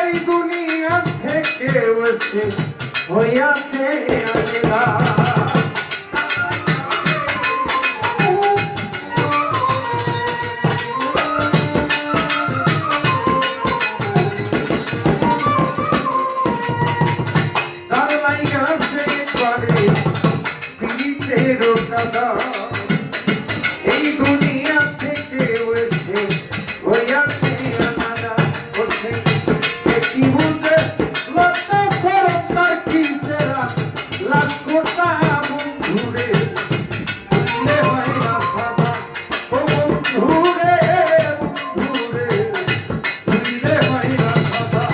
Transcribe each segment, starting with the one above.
এই দুনিয়া থেকে হইয়াছে আলাদা তার লাইগাছে একবারে পীড়িতের কাদা এই দুনিয়া থেকে হইয়াছে আলাদা ওঠে কি বুঝে লতা করতার কি সেরা লাখ কোটা বন্ধুরে দিলে হয় না সাদা ও বন্ধুরে বন্ধুরে দিলে হয় না সাদা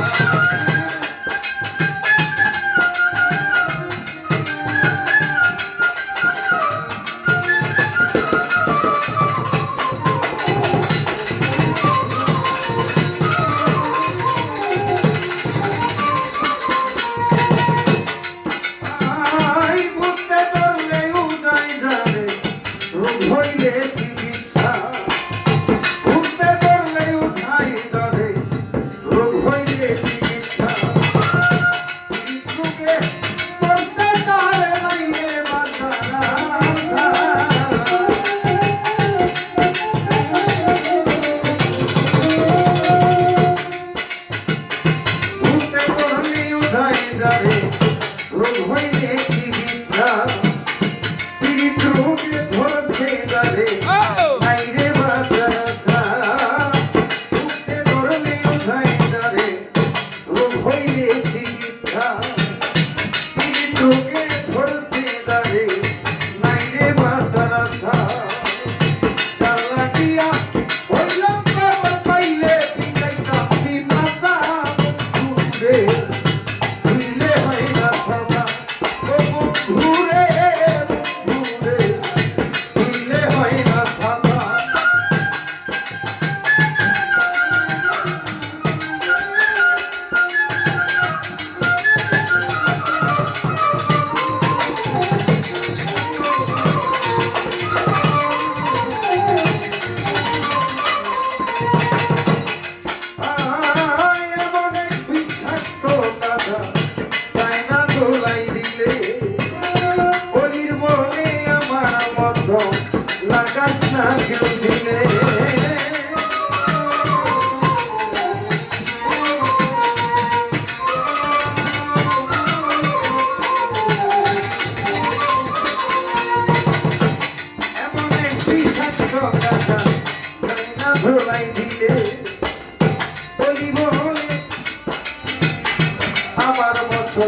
আমার মতো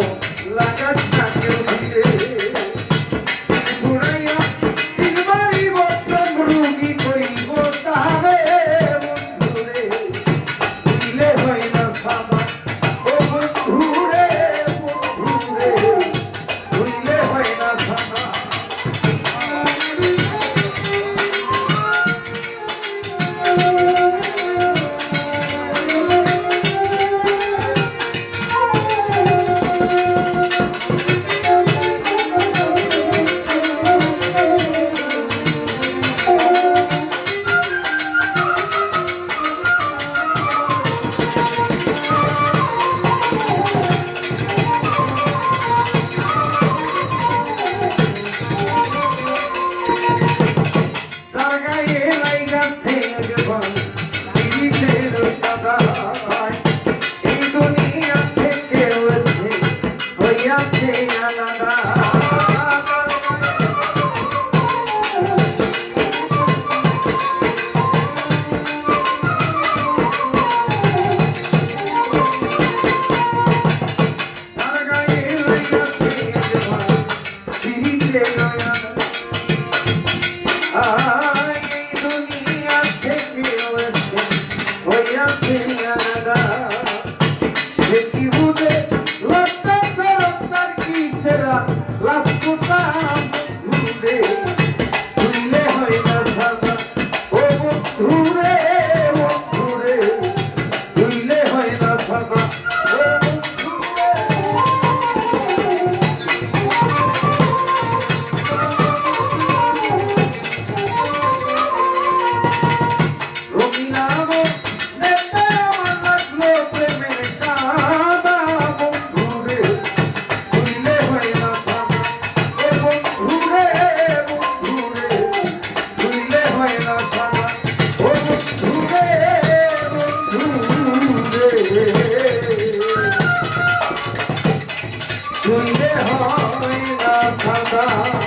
লাগাস না কেউ দিলে ঘুরাইয়া তিনবারই বর্তন রুগী কইব তাহারে বন্ধুরে দিলে হয় না সাদা ও বন্ধুরে বন্ধুরে দিলে হয় না সাদা এই দুনিয়া থেকে হয় না সাদা ও বন্ধু রে তুই রে হয় না সাদা